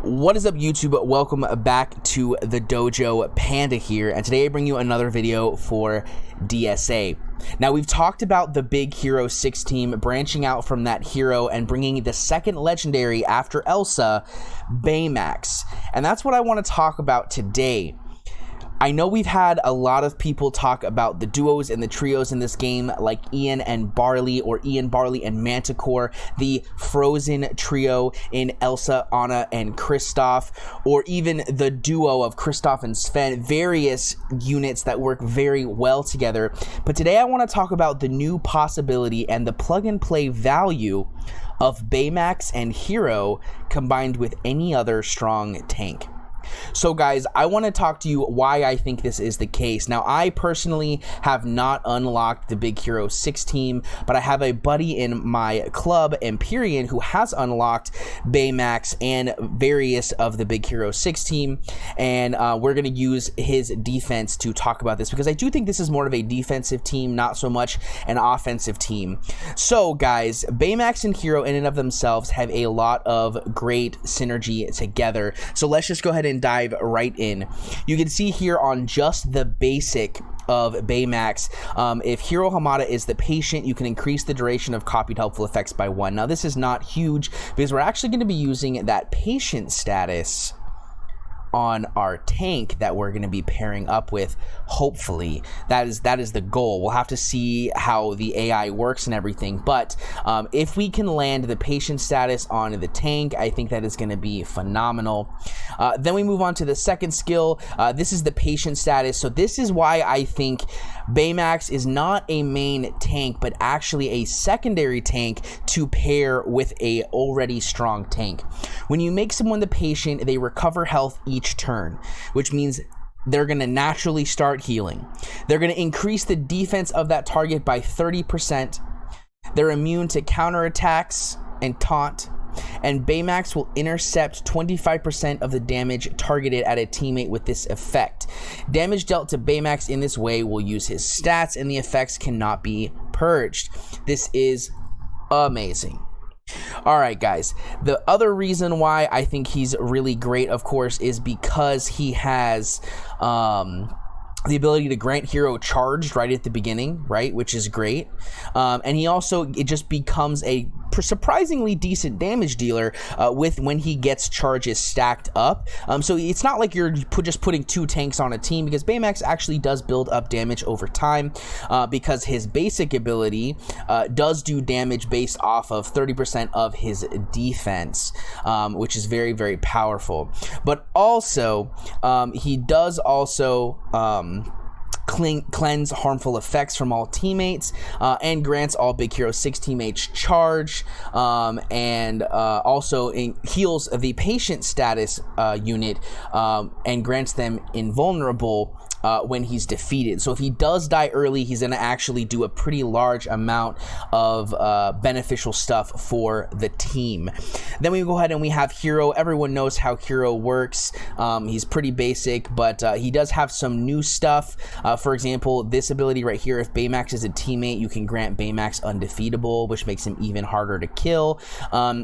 What is up, YouTube? Welcome back to the dojo. Panda here, and today I bring you another video for DSA. Now, we've talked about the big Hero 6 team branching out from that hero and bringing the second legendary after Elsa, Baymax, and that's what I want to talk about today. I know we've had a lot of people talk about the duos and the trios in this game, like Ian and Barley, or Ian, Barley, and Manticore, the Frozen trio in Elsa, Anna, and Kristoff, or even the duo of Kristoff and Sven, various units that work very well together. But today I want to talk about the new possibility and the plug-and-play value of Baymax and Hiro combined with any other strong tank. So guys, I want to talk to you why I think this is the case. Now, I personally have not unlocked the big Hero 6 team, but I have a buddy in my club, Empyrean, who has unlocked Baymax and various of the big Hero 6 team, and we're going to use his defense to talk about this, because I do think this is more of a defensive team, not so much an offensive team. So guys, Baymax and Hiro in and of themselves have a lot of great synergy together. So let's just go ahead and dive right in. You can see here on just the basic of Baymax, if Hiro Hamada is the patient, you can increase the duration of copied helpful effects by 1. Now, this is not huge because we're actually going to be using that patient status on our tank that we're going to be pairing up with. Hopefully that is the goal. We'll have to see how the AI works and everything, but if we can land the patient status on the tank, I think that is going to be phenomenal. Then we move on to the second skill. This is the patient status. So this is why I think Baymax is not a main tank, but actually a secondary tank to pair with a already strong tank. When you make someone the patient, they recover health each turn, which means they're going to naturally start healing. They're going to increase the defense of that target by 30%. They're immune to counterattacks and taunt, and Baymax will intercept 25% of the damage targeted at a teammate with this effect. Damage dealt to Baymax in this way will use his stats, and the effects cannot be purged. This is amazing. All right, guys, the other reason why I think he's really great, of course, is because he has the ability to grant Hero charged right at the beginning, right, which is great. And he also, it just becomes a surprisingly decent damage dealer with when he gets charges stacked up. So it's not like you're just putting 2 tanks on a team, because Baymax actually does build up damage over time, because his basic ability does do damage based off of 30% of his defense, which is very, very powerful. But also, he does also cleanse harmful effects from all teammates, and grants all big Hero 6 teammates charge, and also heals the patient status unit, and grants them invulnerable when he's defeated. So if he does die early, he's going to actually do a pretty large amount of beneficial stuff for the team. Then we go ahead and we have Hiro. Everyone knows how Hiro works. He's pretty basic, but he does have some new stuff. For example, this ability right here, if Baymax is a teammate, you can grant Baymax undefeatable, which makes him even harder to kill.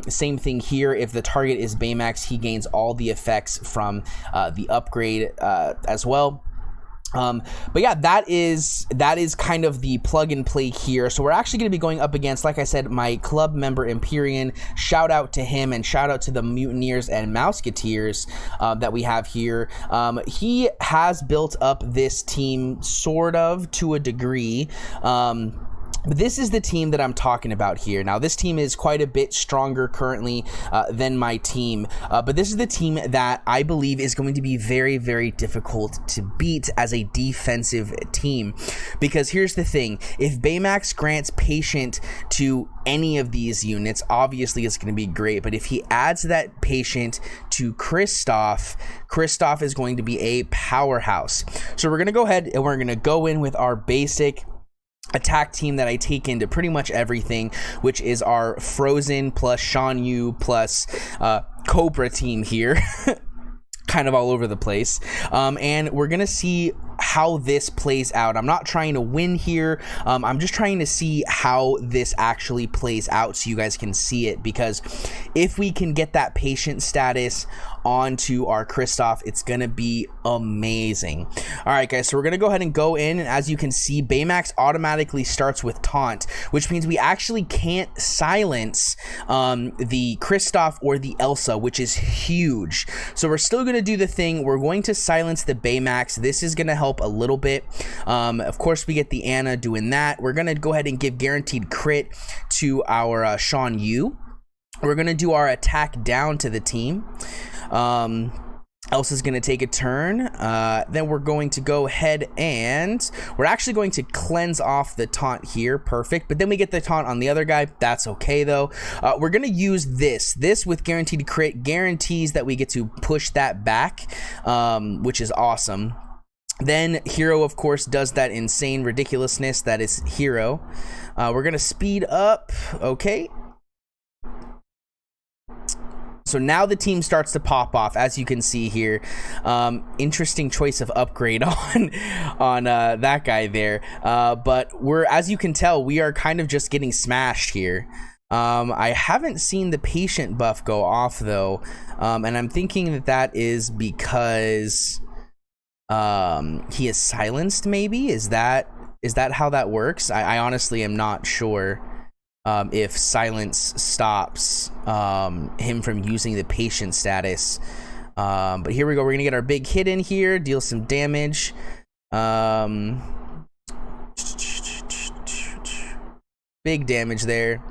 Same thing here. If the target is Baymax, he gains all the effects from the upgrade as well. But yeah, that is kind of the plug and play here. So we're actually going to be going up against, like I said, my club member Empyrean. Shout out to him, and shout out to the Mutineers and Mouseketeers that we have here. He has built up this team sort of to a degree. But this is the team that I'm talking about here. Now, this team is quite a bit stronger currently than my team, but this is the team that I believe is going to be very, very difficult to beat as a defensive team. Because here's the thing, if Baymax grants patient to any of these units, obviously it's going to be great, but if he adds that patient to Kristoff is going to be a powerhouse. So we're going to go ahead and we're going to go in with our basic attack team that I take into pretty much everything, which is our Frozen plus Shan Yu plus Cobra team here. Kind of all over the place, and we're gonna see how this plays out. I'm not trying to win here. I'm just trying to see how this actually plays out so you guys can see it, because if we can get that patient status onto our Kristoff, it's gonna be amazing. All right, guys, so we're gonna go ahead and go in, and as you can see, Baymax automatically starts with taunt, which means we actually can't silence the Kristoff or the Elsa, which is huge. So we're still gonna do the thing. We're going to silence the Baymax. This is gonna help a little bit. Of course, we get the Anna doing that. We're gonna go ahead and give guaranteed crit to our Sean Yu. We're gonna do our attack down to the team. Elsa's gonna take a turn. Then we're going to go ahead and we're actually going to cleanse off the taunt here. Perfect. But then we get the taunt on the other guy. That's okay though. We're gonna use this with guaranteed crit, guarantees that we get to push that back, which is awesome. Then Hiro, of course, does that insane ridiculousness that is Hiro. We're gonna speed up. Okay. So now the team starts to pop off, as you can see here. Interesting choice of upgrade on that guy there. But as you can tell, we are kind of just getting smashed here. I haven't seen the patient buff go off though, and I'm thinking that is because he is silenced. Maybe is that how that works? I honestly am not sure. If silence stops him from using the patient status. But here we go. We're gonna get our big hit in here, deal some damage. Big damage there.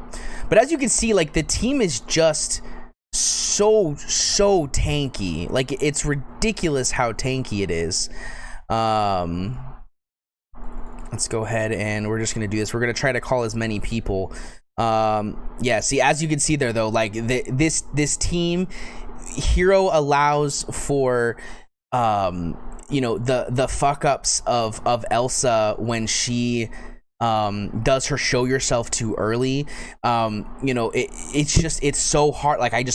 But as you can see, like, the team is just so tanky. Like, it's ridiculous how tanky it is. Let's go ahead and we're just gonna do this. We're gonna try to call as many people. Yeah, see, as you can see there though, like this team, Hiro allows for you know, the fuck ups of Elsa when she does her show yourself too early. You know, it's so hard. Like we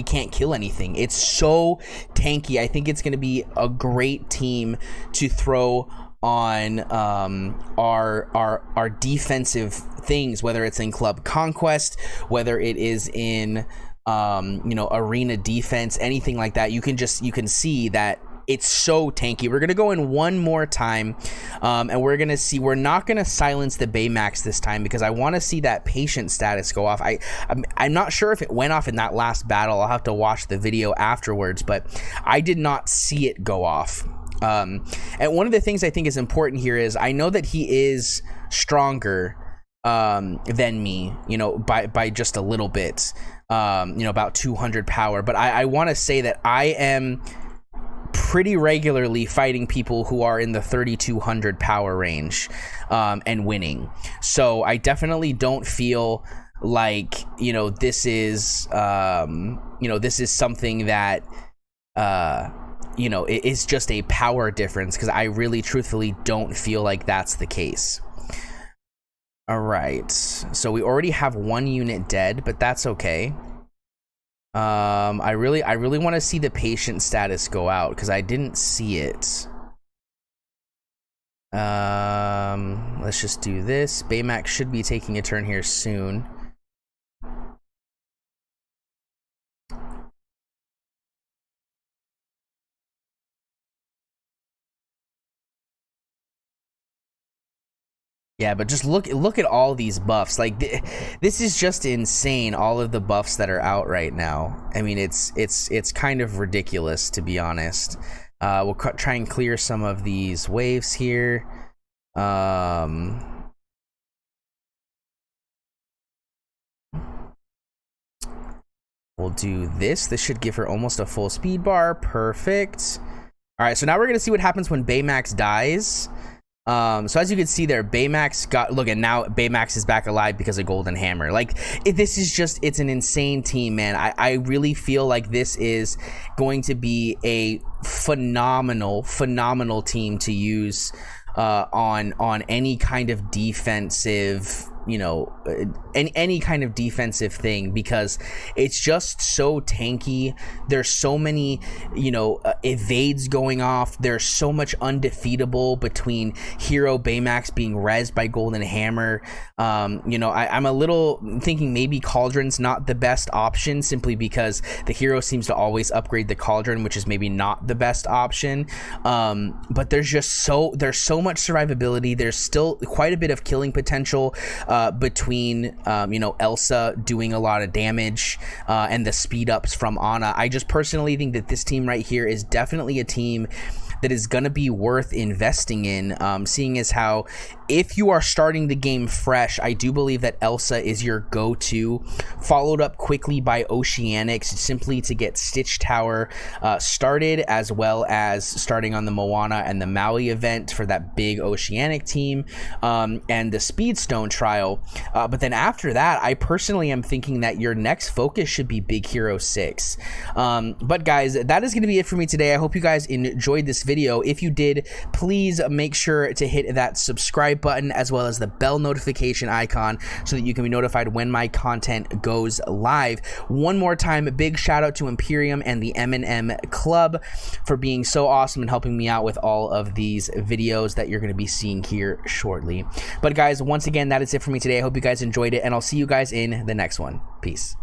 can't kill anything. It's so tanky. I think it's gonna be a great team to throw on our defensive things, whether it's in Club Conquest, whether it is in you know, arena defense, anything like that. You can see that it's so tanky. We're gonna go in one more time, and we're gonna see. We're not gonna silence the Baymax this time because I want to see that patient status go off. I'm not sure if it went off in that last battle. I'll have to watch the video afterwards, but I did not see it go off. And one of the things I think is important here is I know that he is stronger than me, you know, by just a little bit, you know, about 200 power. But I want to say that I am pretty regularly fighting people who are in the 3200 power range and winning. So I definitely don't feel like, you know, this is something that you know, it is just a power difference, because I really truthfully don't feel like that's the case. All right, so we already have one unit dead, but that's okay. I really want to see the patient status go out because I didn't see it. Let's just do this. Baymax should be taking a turn here soon. Yeah, but just look at all these buffs. Like, this is just insane, all of the buffs that are out right now. I mean, it's kind of ridiculous, to be honest. We'll try and clear some of these waves here. We'll do this. This should give her almost a full speed bar. Perfect. All right, so now we're going to see what happens when Baymax dies. So as you can see there, Baymax and now Baymax is back alive because of Golden Hammer. Like, this is just, it's an insane team, man. I really feel like this is going to be a phenomenal team to use on any kind of defensive you know, any kind of defensive thing, because it's just so tanky. There's so many, you know, evades going off. There's so much undefeatable between Hiro, Baymax being rezzed by Golden Hammer. You know, I'm a little thinking maybe Cauldron's not the best option, simply because the Hero seems to always upgrade the Cauldron, which is maybe not the best option. But there's so much survivability. There's still quite a bit of killing potential between you know, Elsa doing a lot of damage and the speed ups from Ana. I just personally think that this team right here is definitely a team that is going to be worth investing in, seeing as how if you are starting the game fresh, I do believe that Elsa is your go-to, followed up quickly by Oceanics, simply to get Stitch Tower started, as well as starting on the Moana and the Maui event for that big Oceanic team, and the Speedstone trial. But then after that, I personally am thinking that your next focus should be Big Hero 6. But guys, that is going to be it for me today. I hope you guys enjoyed this video. If you did, please make sure to hit that subscribe button as well as the bell notification icon so that you can be notified when my content goes live. One more time, a big shout out to Imperium and the M&M Club for being so awesome and helping me out with all of these videos that you're going to be seeing here shortly. But guys, once again, that is it for me today. I hope you guys enjoyed it, and I'll see you guys in the next one. Peace.